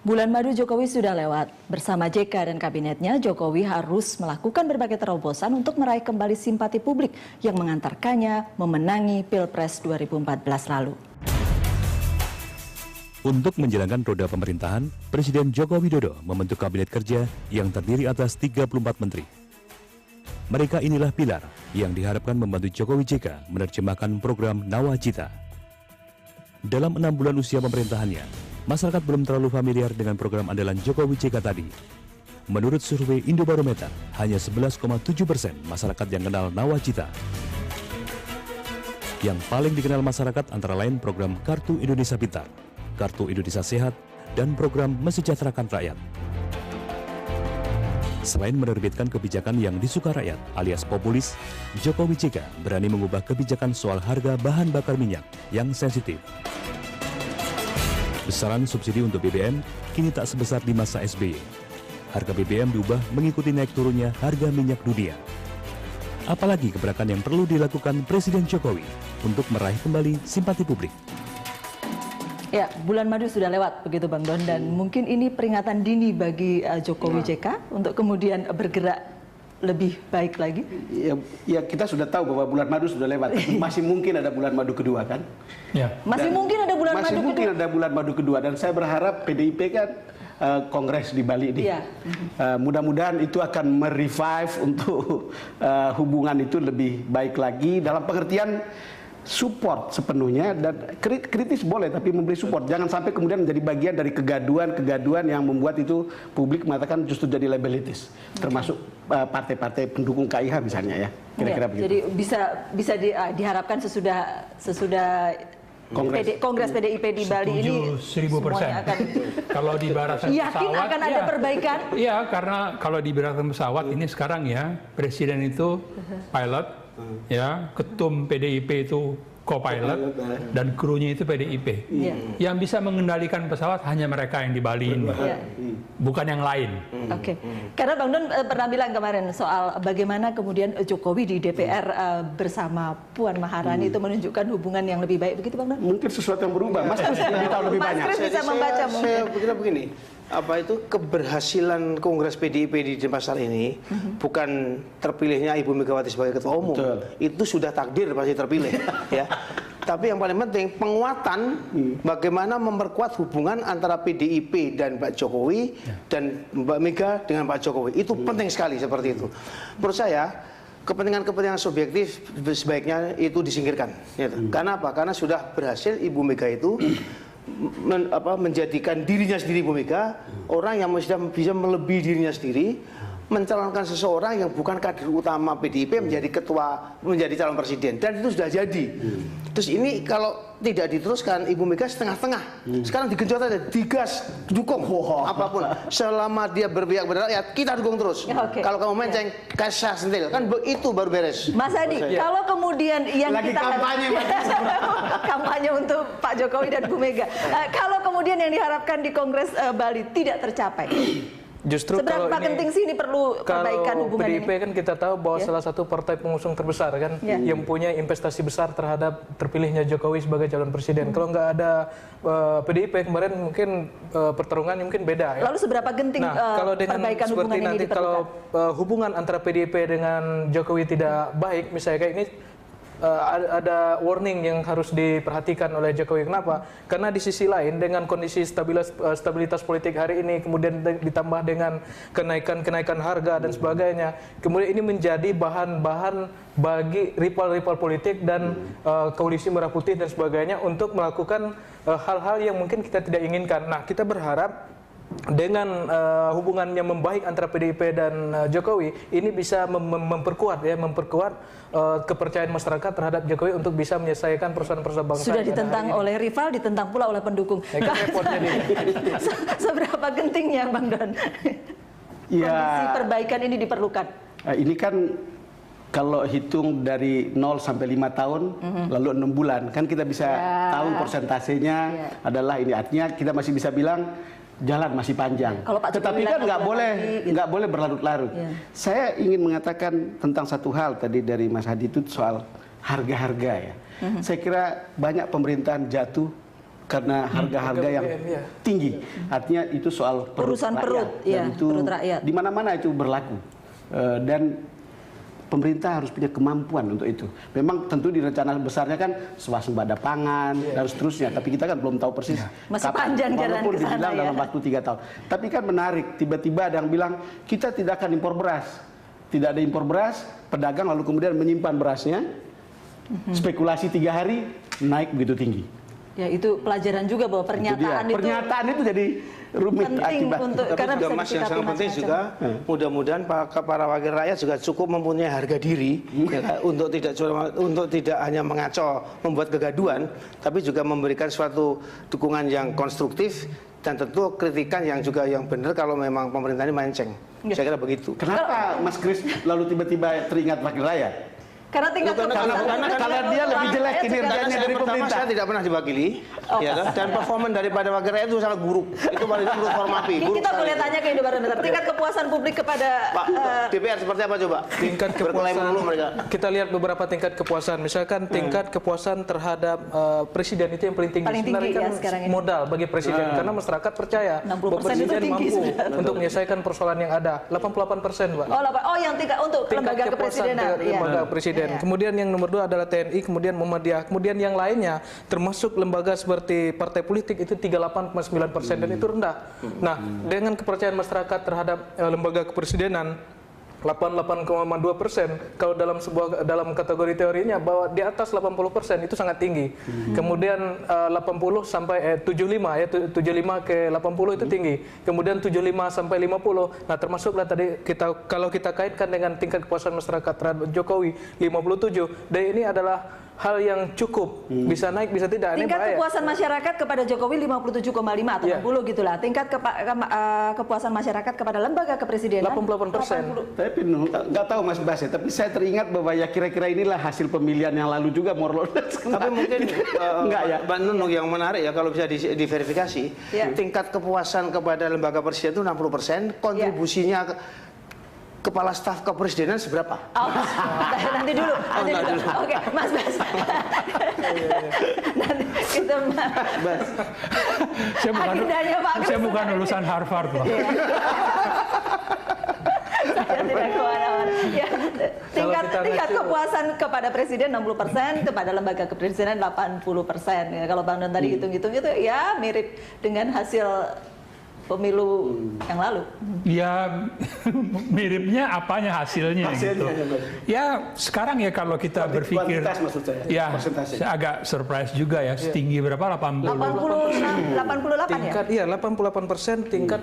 Bulan madu Jokowi sudah lewat. Bersama JK dan kabinetnya, Jokowi harus melakukan berbagai terobosan untuk meraih kembali simpati publik yang mengantarkannya memenangi Pilpres 2014 lalu. Untuk menjalankan roda pemerintahan, Presiden Joko Widodo membentuk kabinet kerja yang terdiri atas 34 menteri. Mereka inilah pilar yang diharapkan membantu Jokowi JK menerjemahkan program Nawacita. Dalam 6 bulan usia pemerintahannya, masyarakat belum terlalu familiar dengan program andalan Jokowi JK tadi. Menurut survei Indobarometer, hanya 11,7% masyarakat yang kenal Nawacita. Yang paling dikenal masyarakat antara lain program Kartu Indonesia Pintar, Kartu Indonesia Sehat, dan program Mesejahterakan Rakyat. Selain menerbitkan kebijakan yang disuka rakyat alias populis, Jokowi JK berani mengubah kebijakan soal harga bahan bakar minyak yang sensitif. Besaran subsidi untuk BBM kini tak sebesar di masa SBY. Harga BBM diubah mengikuti naik turunnya harga minyak dunia. Apalagi gebrakan yang perlu dilakukan Presiden Jokowi untuk meraih kembali simpati publik. Ya, bulan madu sudah lewat begitu Bang Don, dan mungkin ini peringatan dini bagi Jokowi JK untuk kemudian bergerak lebih baik lagi. Ya kita sudah tahu bahwa bulan madu sudah lewat. Masih mungkin ada bulan madu kedua kan? Ya. Masih mungkin ada bulan madu kedua. Masih mungkin ada bulan madu kedua, dan saya berharap PDIP kan kongres di Bali ini. Ya. Mudah-mudahan itu akan merevive untuk hubungan itu lebih baik lagi dalam pengertian support sepenuhnya, dan kritis boleh tapi memberi support. Jangan sampai kemudian menjadi bagian dari kegaduhan yang membuat itu publik mengatakan justru jadi liabilities, termasuk partai-partai pendukung KIH misalnya ya. Kira-kira begitu. Jadi bisa diharapkan sesudah Kongres PDIP di Bali ini 1000%. Kalau di barisan pesawat, yakin akan ada perbaikan? Iya, karena kalau di barisan pesawat ini sekarang ya, presiden itu pilot, ya, ketum PDIP itu co-pilot, dan krunya itu PDIP. Yang bisa mengendalikan pesawat hanya mereka yang di Bali ini, bukan yang lain. Oke. Karena Bang Don pernah bilang kemarin soal bagaimana kemudian Jokowi di DPR bersama Puan Maharani itu menunjukkan hubungan yang lebih baik, begitu Bang Don? Mungkin sesuatu yang berubah. Mas Kris lebih tahu lebih banyak. Mas Kris bisa membaca mungkin. Saya pikir begini, keberhasilan Kongres PDIP di Denpasar ini bukan terpilihnya Ibu Megawati sebagai ketua umum. Betul. Itu sudah takdir pasti terpilih. Ya. Tapi yang paling penting penguatan bagaimana memperkuat hubungan antara PDIP dan Pak Jokowi dan Mbak Mega dengan Pak Jokowi. Itu penting sekali seperti itu. Menurut saya kepentingan-kepentingan subjektif sebaiknya itu disingkirkan. Gitu. Karena apa? Karena sudah berhasil Ibu Mega itu menjadikan dirinya sendiri, Bu Mega, orang yang sudah bisa melebihi dirinya sendiri, mencalonkan seseorang yang bukan kader utama PDIP menjadi calon presiden, dan itu sudah jadi. Terus ini kalau tidak diteruskan, Ibu Mega setengah-setengah. Sekarang digenjot aja, digas, dukung apapun. Selama dia berpihak pada rakyat, kita dukung terus. Kalau kamu menceng, kasih sentil, kan itu baru beres. Mas Adi, kalau kemudian yang lagi kita kampanye, kampanye untuk Pak Jokowi dan Bu Mega, kalau kemudian yang diharapkan di Kongres Bali tidak tercapai, justru seberapa penting sih ini perlu perbaikan hubungan PDIP ini? Kan kita tahu bahwa salah satu partai pengusung terbesar kan, yang punya investasi besar terhadap terpilihnya Jokowi sebagai calon presiden. Kalau nggak ada PDIP kemarin mungkin pertarungannya mungkin beda. Ya? Lalu seberapa genting kalau dengan perbaikan seperti hubungan nanti ini diperlukan? kalau hubungan antara PDIP dengan Jokowi tidak baik, misalnya kayak ini, ada warning yang harus diperhatikan oleh Jokowi. Kenapa? Karena di sisi lain dengan kondisi stabilitas politik hari ini, kemudian ditambah dengan kenaikan harga dan sebagainya, kemudian ini menjadi bahan-bahan bagi rival-rival politik dan koalisi merah putih dan sebagainya untuk melakukan hal-hal yang mungkin kita tidak inginkan. Nah, kita berharap dengan hubungan yang membaik antara PDIP dan Jokowi ini bisa memperkuat kepercayaan masyarakat terhadap Jokowi untuk bisa menyelesaikan persoalan-persoalan bangsa. Sudah ditentang oleh rival, ditentang pula oleh pendukung. Seberapa gentingnya Bang Don kondisi perbaikan ini diperlukan? Ini kan kalau hitung dari 0 sampai 5 tahun, lalu 6 bulan, kan kita bisa tahu persentasenya adalah ini. Artinya kita masih bisa bilang jalan masih panjang. Tetapi kan nggak boleh berlarut-larut. Saya ingin mengatakan tentang satu hal tadi dari Mas Hadi itu soal harga-harga ya. Saya kira banyak pemerintahan jatuh karena harga-harga yang tinggi. Artinya itu soal urusan perut, ya, itu perut rakyat. Di mana-mana itu berlaku. Dan pemerintah harus punya kemampuan untuk itu. Memang tentu di rencana besarnya kan swasembada pangan dan seterusnya. Tapi kita kan belum tahu persis. Masih panjang jalan walaupun ke sana dibilang ya. dalam waktu 3 tahun. Tapi kan menarik. Tiba-tiba ada yang bilang kita tidak akan impor beras. Tidak ada impor beras. Pedagang lalu kemudian menyimpan berasnya. Spekulasi 3 hari naik begitu tinggi. Ya itu pelajaran juga bahwa pernyataan itu pernyataan itu jadi rumit penting akibatnya. untuk Tapi karena juga bisa Mas yang disikapi sangat penting macam-macam. juga mudah-mudahan para wakil rakyat juga cukup mempunyai harga diri ya kan, untuk tidak hanya mengacau membuat kegaduhan, tapi juga memberikan suatu dukungan yang konstruktif dan tentu kritikan yang juga yang benar kalau memang pemerintah ini melenceng. Saya kira begitu. Kenapa Mas Kris lalu tiba-tiba teringat wakil rakyat? Karena tingkat Karena dia lebih jelek kinerjanya dari pemerintah. Saya tidak pernah diwakili, ya kan? Dan performa daripada wakil rakyat itu sangat buruk. Itu paling buruk formapi. Kita boleh tanya ke Indobarometer, tingkat kepuasan publik kepada Pak DPR seperti apa coba? Tingkat Berklaim kepuasan dulu mereka. kita lihat beberapa tingkat kepuasan. Misalkan tingkat kepuasan terhadap presiden itu yang paling tinggi. Paling tinggi Sebenarnya ya kan sekarang ini. modal bagi presiden karena masyarakat percaya 60% bahwa itu presiden tinggi mampu sudah. untuk menyelesaikan persoalan yang ada. 88%, Pak. Oh yang tingkat untuk lembaga kepresidenan. Lembaga presiden. Iya. Kemudian yang nomor 2 adalah TNI, kemudian Muhammadiyah, kemudian yang lainnya termasuk lembaga seperti partai politik itu 38,9% dan itu rendah. Nah, dengan kepercayaan masyarakat terhadap lembaga kepresidenan 88,2%, kalau dalam kategori teorinya bahwa di atas 80% itu sangat tinggi. Kemudian 80 sampai 75 ya 75 ke 80 itu tinggi. Kemudian 75 sampai 50. Nah, termasuklah tadi kalau kita kaitkan dengan tingkat kepuasan masyarakat terhadap Jokowi 57. Dan ini adalah hal yang cukup, bisa naik bisa tidak. Tingkat kepuasan masyarakat kepada Jokowi 57,5 atau 60 gitulah. Tingkat kepuasan masyarakat kepada lembaga kepresidenan 88%. Tapi nggak tahu Mas Bas ya, tapi saya teringat bahwa ya kira-kira inilah hasil pemilihan yang lalu juga more or less. Tapi mungkin enggak ya. Mbak Nunung yang menarik ya kalau bisa diverifikasi, tingkat kepuasan kepada lembaga presiden itu 60%, kontribusinya kepala staf kepresidenan seberapa? Oh, nanti dulu. Oke, Mas Bas. Nanti itu Mas. Saya bukan lulusan Harvard loh. Saya tidak kemana-mana. Ya, tingkat kepuasan kepada presiden 60%, kepada lembaga kepresidenan 80%. Ya, kalau Bang Don tadi hitung-hitung itu ya mirip dengan hasil pemilu yang lalu. Ya miripnya apanya hasilnya gitu. Ya sekarang ya kalau kita berpikir ya saya agak surprise juga ya setinggi berapa 88 tingkat, ya 88% tingkat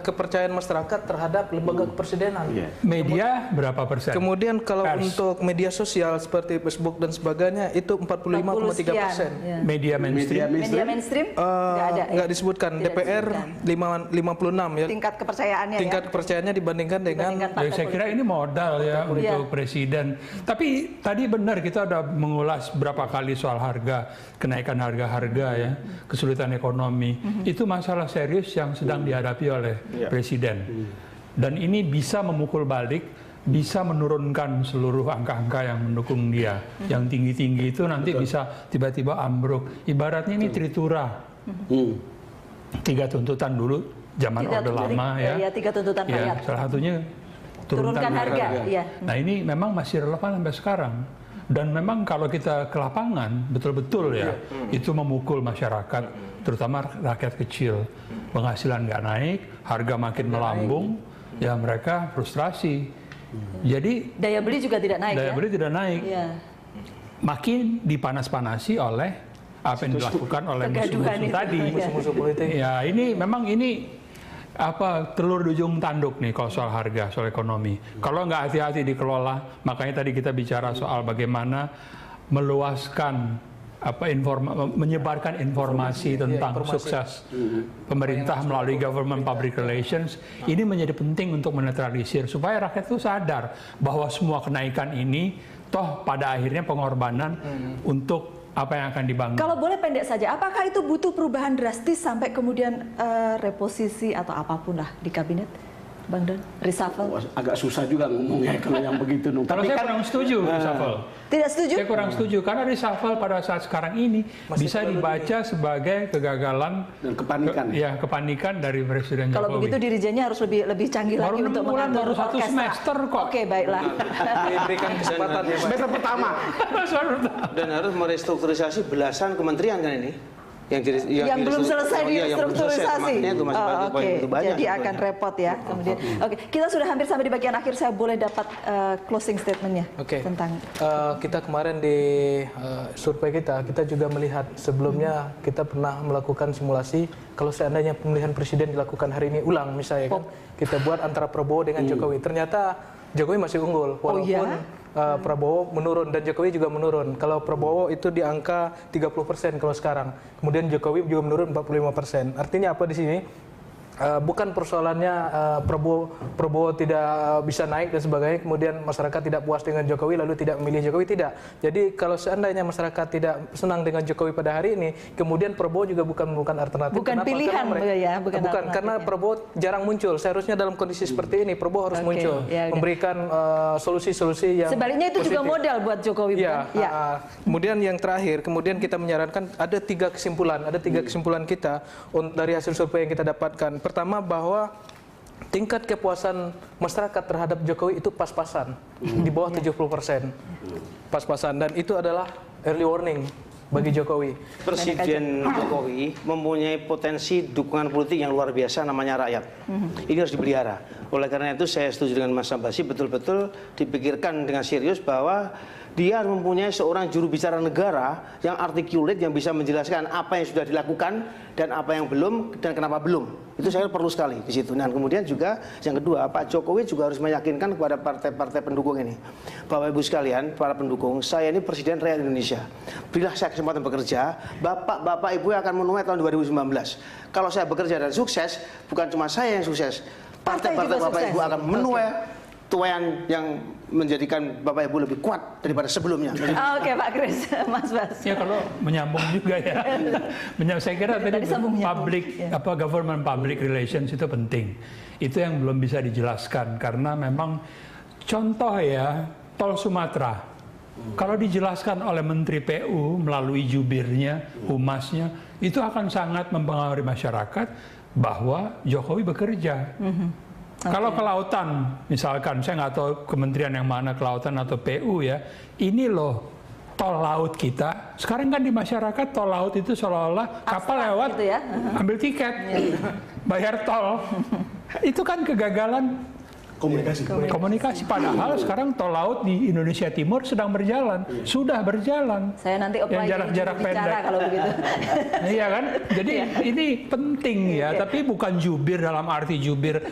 kepercayaan masyarakat terhadap lembaga kepresidenan. Media berapa persen? Kemudian kalau Pers. untuk media sosial seperti Facebook dan sebagainya itu 45,3%. Media mainstream. Media mainstream nggak ada. Nggak disebutkan. Tidak DPR disebutkan. 56 ya. Tingkat kepercayaannya Tingkat kepercayaannya dibandingkan dengan Ya, saya kira ini modal ya untuk presiden. Tapi tadi benar kita udah mengulas berapa kali soal harga, kenaikan harga-harga ya, kesulitan ekonomi. Itu masalah serius yang sedang dihadapi oleh presiden. Dan ini bisa memukul balik, bisa menurunkan seluruh angka-angka yang mendukung dia. Yang tinggi-tinggi itu nanti bisa tiba-tiba ambruk. Ibaratnya ini tritura. 3 tuntutan dulu zaman Orde Lama ya. 3 tuntutan rakyat. Salah satunya turunkan harga. Ya. Nah ini memang masih relevan sampai sekarang. Dan memang kalau kita ke lapangan betul-betul ya itu memukul masyarakat, terutama rakyat kecil. Penghasilan nggak naik, harga makin melambung, ya mereka frustrasi. Jadi daya beli juga tidak naik. Daya beli tidak naik. Ya. Makin dipanas-panasi oleh apa yang dilakukan oleh musuh-musuh tadi. musuh-musuh politik. Ya ini memang ini telur di ujung tanduk nih kalau soal harga, soal ekonomi. Kalau nggak hati-hati dikelola, makanya tadi kita bicara soal bagaimana meluaskan menyebarkan informasi tentang sukses pemerintah melalui government public relations. Ini menjadi penting untuk menetralisir supaya rakyat itu sadar bahwa semua kenaikan ini toh pada akhirnya pengorbanan untuk apa yang akan dibangun. Kalau boleh pendek saja, apakah itu butuh perubahan drastis sampai kemudian reposisi atau apapun lah di kabinet? Bang Don? Reshuffle? Agak susah juga ngomongnya kalau yang begitu. Kalau saya kurang setuju reshuffle. Tidak setuju? Saya kurang setuju karena reshuffle pada saat sekarang ini bisa dibaca sebagai kegagalan dan kepanikan. Kepanikan dari Presiden Jokowi. Kalau begitu dirijennya harus lebih canggih lagi untuk mengatur baru satu orkestra. semester kok. Oke, baiklah. Diberikan kesempatan ya, Pak. Semester pertama. Dan harus merestrukturisasi belasan kementerian kan ini. Yang belum selesai distrukturisasi. Jadi akan repot ya. Kemudian, kita sudah hampir sampai di bagian akhir. Saya boleh dapat closing statementnya tentang. Kita kemarin di survei kita juga melihat sebelumnya kita pernah melakukan simulasi kalau seandainya pemilihan presiden dilakukan hari ini ulang misalnya kan, kita buat antara Prabowo dengan Jokowi. Ternyata Jokowi masih unggul walaupun Prabowo menurun dan Jokowi juga menurun. Kalau Prabowo itu di angka 30% kalau sekarang. Kemudian Jokowi juga menurun 45%. Artinya apa di sini? Bukan persoalannya Prabowo tidak bisa naik dan sebagainya, kemudian masyarakat tidak puas dengan Jokowi lalu tidak memilih Jokowi, tidak. Jadi kalau seandainya masyarakat tidak senang dengan Jokowi pada hari ini, kemudian Prabowo juga bukan alternatif. Bukan pilihan bukan karena Prabowo jarang muncul. Seharusnya dalam kondisi seperti ini Prabowo harus muncul, memberikan solusi-solusi yang sebaliknya itu positif. Juga modal buat Jokowi. Kemudian yang terakhir, kemudian kita menyarankan ada tiga kesimpulan kita dari hasil survei yang kita dapatkan. Pertama, bahwa tingkat kepuasan masyarakat terhadap Jokowi itu pas-pasan, di bawah 70%. Pas-pasan, dan itu adalah early warning bagi Jokowi. Presiden Jokowi mempunyai potensi dukungan politik yang luar biasa, namanya rakyat. Ini harus dipelihara. Oleh karena itu saya setuju dengan Mas Sambasi, betul-betul dipikirkan dengan serius bahwa dia mempunyai seorang juru bicara negara yang artikulate, yang bisa menjelaskan apa yang sudah dilakukan dan apa yang belum dan kenapa belum. Itu saya perlu sekali di situ. Dan kemudian juga yang kedua, Pak Jokowi juga harus meyakinkan kepada partai-partai pendukung ini, Bapak Ibu sekalian, para pendukung, saya ini Presiden rakyat Indonesia. Berilah saya kesempatan bekerja, Bapak Ibu akan menuai tahun 2019. Kalau saya bekerja dan sukses, bukan cuma saya yang sukses, partai-partai Bapak Ibu akan menuai tuayan yang menjadikan Bapak Ibu lebih kuat daripada sebelumnya. Oke, Pak Kris, Mas Bas. Ya, kalau menyambung juga ya. Saya kira tadi government public relations itu penting. Itu yang belum bisa dijelaskan karena memang contoh ya, tol Sumatera. Kalau dijelaskan oleh Menteri PU melalui jubirnya, humasnya, itu akan sangat mempengaruhi masyarakat bahwa Jokowi bekerja. Kalau kelautan, misalkan, saya nggak tahu kementerian yang mana, kelautan atau PU ya, ini loh tol laut kita. Sekarang kan di masyarakat tol laut itu seolah-olah kapal lewat, gitu ya? Ambil tiket, bayar tol. Itu kan kegagalan komunikasi. Padahal sekarang tol laut di Indonesia Timur sedang berjalan, sudah berjalan. Saya nanti apply yang jarak pendek kalau begitu. Iya kan? Jadi ini penting ya, tapi bukan jubir dalam arti jubir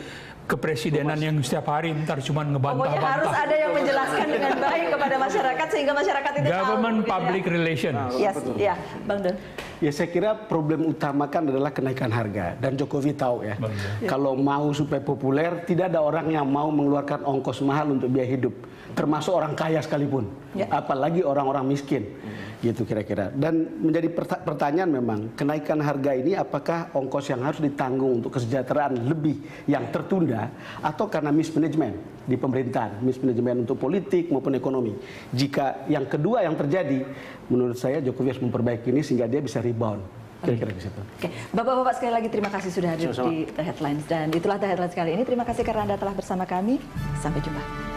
kepresidenan yang setiap hari ntar cuma ngebantah-bantah. Pokoknya harus ada yang menjelaskan dengan baik kepada masyarakat sehingga masyarakat itu Government tahu. Public Relations. Yes, ya, Bang Don. Ya, saya kira problem utama kan adalah kenaikan harga, dan Jokowi tahu ya. Kalau mau supaya populer, tidak ada orang yang mau mengeluarkan ongkos mahal untuk biaya hidup, termasuk orang kaya sekalipun, apalagi orang-orang miskin. Gitu kira-kira. Dan menjadi pertanyaan memang, kenaikan harga ini apakah ongkos yang harus ditanggung untuk kesejahteraan lebih yang tertunda, atau karena mismanagement di pemerintahan, mismanagement untuk politik maupun ekonomi. Jika yang kedua yang terjadi, menurut saya Jokowi harus memperbaiki ini sehingga dia bisa rebound. Kira-kira di situ. Oke, Bapak-bapak sekali lagi terima kasih sudah hadir di The Headlines, dan itulah The Headlines kali ini. Terima kasih karena Anda telah bersama kami. Sampai jumpa.